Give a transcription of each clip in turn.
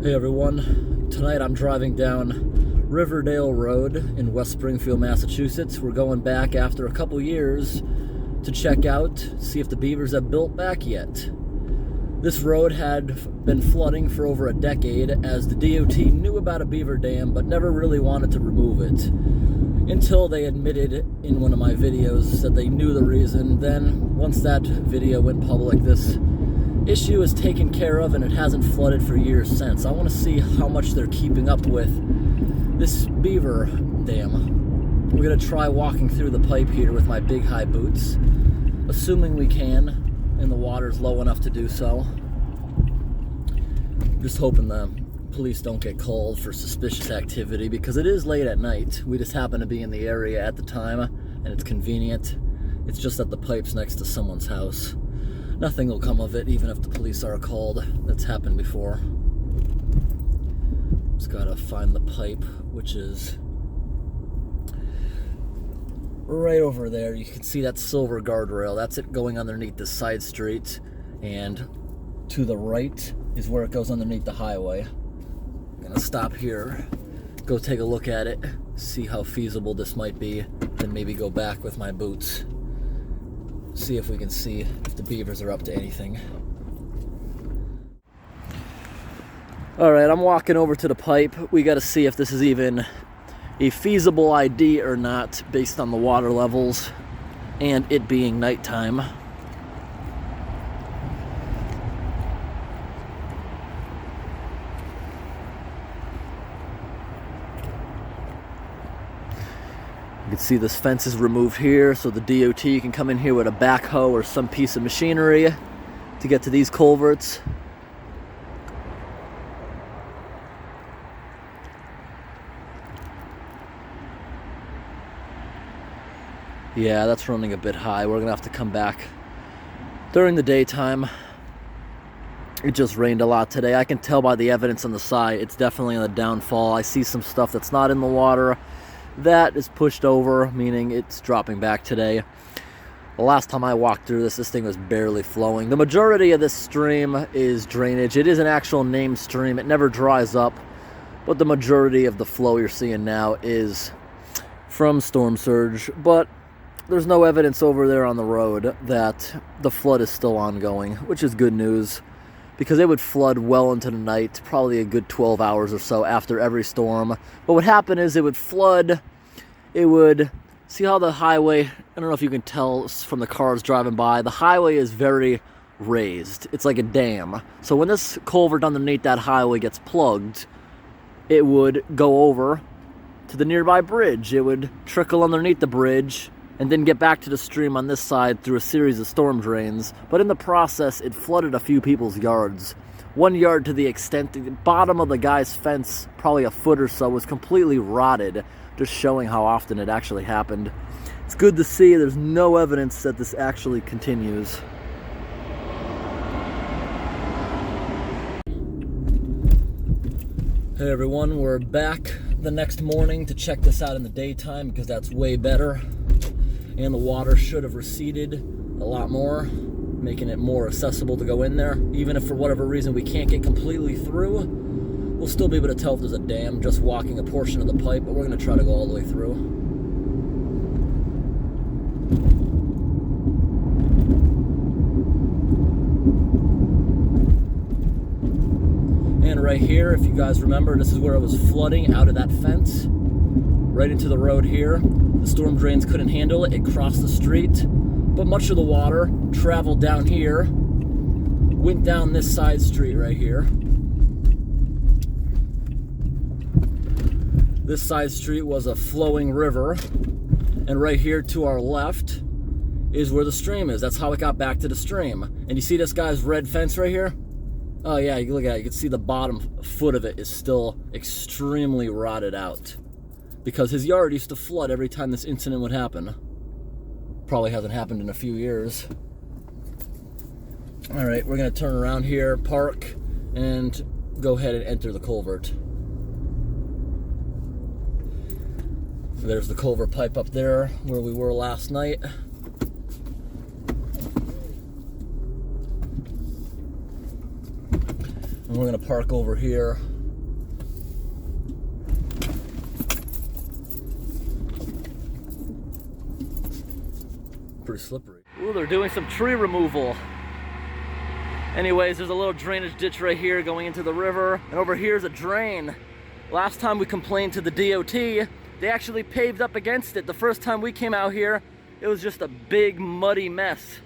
Hey everyone, tonight I'm driving down Riverdale Road in West Springfield, Massachusetts. We're going back after a couple years to check out, see if the beavers have built back yet. This road had been flooding for over a decade as the DOT knew about a beaver dam but never really wanted to remove it. Until they admitted in one of my videos that they knew the reason. Then, once that video went public, this issue is taken care of and it hasn't flooded for years since. I want to see how much they're keeping up with this beaver dam. We're going to try walking through the pipe here with my big high boots, assuming we can and the water's low enough to do so. Just hoping the police don't get called for suspicious activity because it is late at night. We just happen to be in the area at the time and it's convenient. It's just that the pipe's next to someone's house. Nothing will come of it, even if the police are called. That's happened before. Just gotta find the pipe, which is right over there. You can see that silver guardrail. That's it going underneath the side street. And to the right is where it goes underneath the highway. I'm gonna stop here, go take a look at it, see how feasible this might be, then maybe go back with my boots. See if we can see if the beavers are up to anything. Alright, I'm walking over to the pipe. We got to see if this is even a feasible idea or not based on the water levels and it being nighttime. You can see this fence is removed here, so the DOT can come in here with a backhoe or some piece of machinery to get to these culverts. Yeah, that's running a bit high. We're gonna have to come back during the daytime. It just rained a lot today. I can tell by the evidence on the side, it's definitely on the downfall. I see some stuff that's not in the water. That is pushed over, meaning it's dropping back today. The last time I walked through this thing was barely flowing. The majority of this stream is drainage. It is an actual named stream. It never dries up, but the majority of the flow you're seeing now is from storm surge. But there's no evidence over there on the road that the flood is still ongoing, which is good news, because it would flood well into the night, probably a good 12 hours or so after every storm. What would happen is it would flood, it would, see how the highway, I don't know if you can tell from the cars driving by, the highway is very raised. It's like a dam. So when this culvert underneath that highway gets plugged, it would go over to the nearby bridge. It would trickle underneath the bridge and then get back to the stream on this side through a series of storm drains. But in the process, it flooded a few people's yards. One yard to the extent the bottom of the guy's fence, probably a foot or so, was completely rotted, just showing how often it actually happened. It's good to see there's no evidence that this actually continues. Hey everyone, we're back the next morning to check this out in the daytime because that's way better. And the water should have receded a lot more, making it more accessible to go in there. Even if for whatever reason we can't get completely through, we'll still be able to tell if there's a dam just walking a portion of the pipe, but we're going to try to go all the way through. And right here, if you guys remember, this is where it was flooding out of that fence, right into the road here. The storm drains couldn't handle it. It crossed the street, but much of the water traveled down here, went down this side street right here. This side street was a flowing river, and right here to our left is where the stream is. That's how it got back to the stream. And you see this guy's red fence right here? Oh yeah, you look at it, you can see the bottom foot of it is still extremely rotted out, because his yard used to flood every time this incident would happen. Probably hasn't happened in a few years. All right, we're gonna turn around here, park, and go ahead and enter the culvert. There's the culvert pipe up there where we were last night. And we're gonna park over here. Pretty slippery. Ooh, they're doing some tree removal. Anyways, there's a little drainage ditch right here going into the river, and over here is a drain. Last time we complained to the DOT, they actually paved up against it. The first time we came out here, it was just a big muddy mess.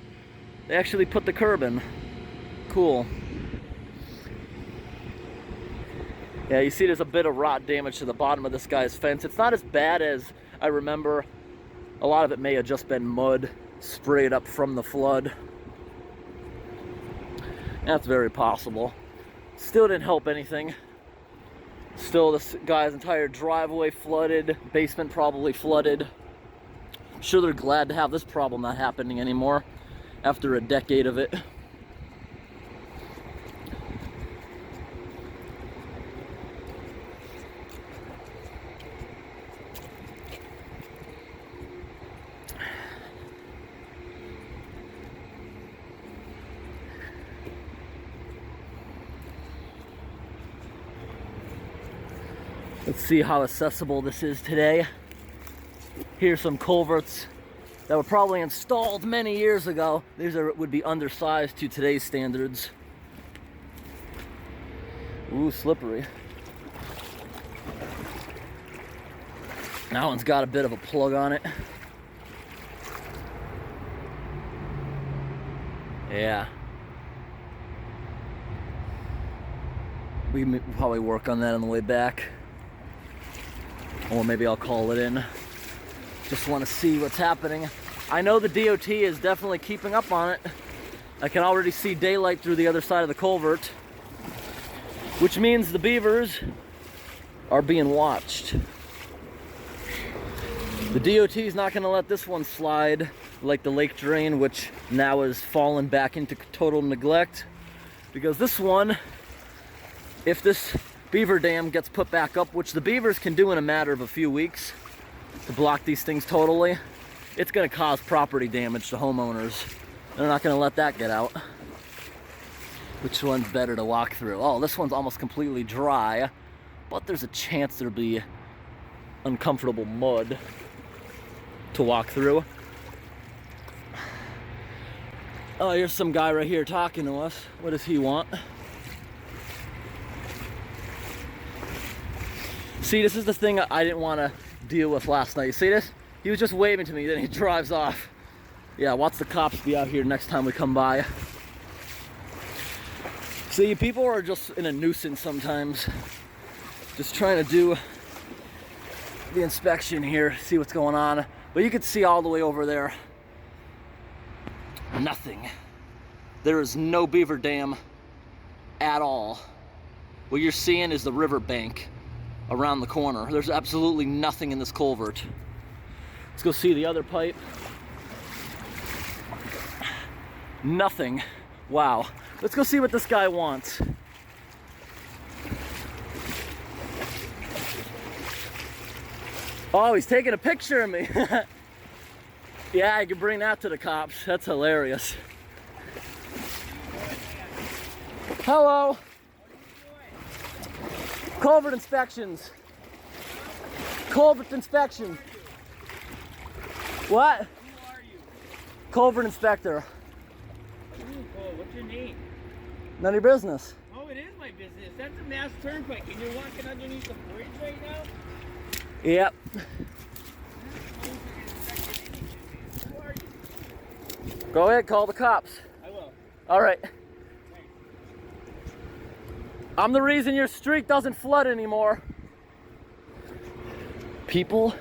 They actually put the curb in. Cool. Yeah, you see there's a bit of rot damage to the bottom of this guy's fence. It's not as bad as I remember. A lot of it may have just been mud sprayed up from the flood. That's very possible. Still didn't help anything. Still, this guy's entire driveway flooded, basement probably flooded. I'm sure they're glad to have this problem not happening anymore after a decade of it. Let's see how accessible this is today. Here's some culverts that were probably installed many years ago. These would be undersized to today's standards. Ooh, slippery. That one's got a bit of a plug on it. Yeah. We can probably work on that on the way back. Or maybe I'll call it in. Just want to see what's happening. I know the DOT is definitely keeping up on it. I can already see daylight through the other side of the culvert, which means the beavers are being watched. The DOT is not going to let this one slide like the lake drain, which now has fallen back into total neglect, because this one, if this beaver dam gets put back up, which the beavers can do in a matter of a few weeks to block these things totally, it's going to cause property damage to homeowners. They're not going to let that get out. Which one's better to walk through? Oh, this one's almost completely dry, but there's a chance there'll be uncomfortable mud to walk through. Oh, here's some guy right here talking to us. What does he want? See, this is the thing I didn't want to deal with last night. You see this? He was just waving to me, then he drives off. Yeah, watch the cops be out here next time we come by. See, people are just in a nuisance sometimes. Just trying to do the inspection here, see what's going on. But you can see all the way over there, nothing. There is no beaver dam at all. What you're seeing is the river bank around the corner. There's absolutely nothing in this culvert. Let's go see the other pipe. Nothing. Wow. Let's go see what this guy wants. Oh, he's taking a picture of me. Yeah, I can bring that to the cops. That's hilarious. Hello. Culvert inspections. Culvert inspection. What? Who are you? Culvert inspector. Ooh, Cole, what's your name? None of your business. Oh, it is my business. That's a Mass Turnpike, and you're walking underneath the bridge right now? Yep. Who are you? Go ahead, call the cops. I will. All right. I'm the reason your street doesn't flood anymore. People.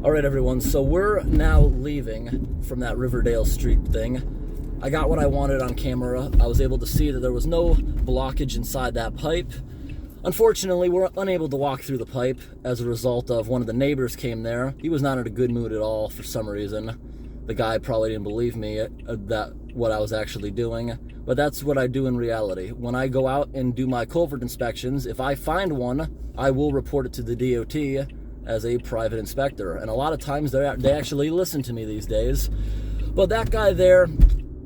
All right, everyone. So we're now leaving from that Riverdale Street thing. I got what I wanted on camera. I was able to see that there was no blockage inside that pipe. Unfortunately, we're unable to walk through the pipe as a result of one of the neighbors came there. He was not in a good mood at all for some reason. The guy probably didn't believe me that what I was actually doing, but that's what I do in reality. When I go out and do my culvert inspections, if I find one, I will report it to the DOT as a private inspector. And a lot of times they actually listen to me these days. But that guy there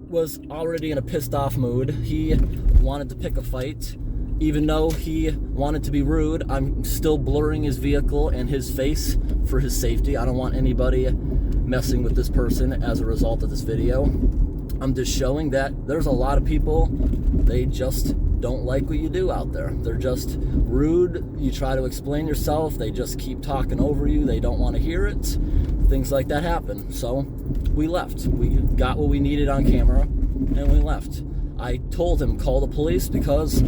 was already in a pissed off mood. He wanted to pick a fight. Even though he wanted to be rude, I'm still blurring his vehicle and his face for his safety. I don't want anybody messing with this person as a result of this video. I'm just showing that there's a lot of people, they just don't like what you do out there. They're just rude. You try to explain yourself, they just keep talking over you. They don't want to hear it. Things like that happen. So we left. We got what we needed on camera and we left. I told him, call the police, because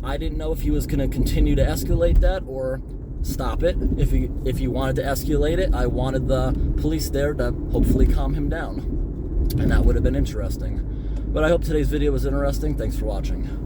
I didn't know if he was going to continue to escalate that or stop it. If he wanted to escalate it, I wanted the police there to hopefully calm him down. And that would have been interesting. But I hope today's video was interesting. Thanks for watching.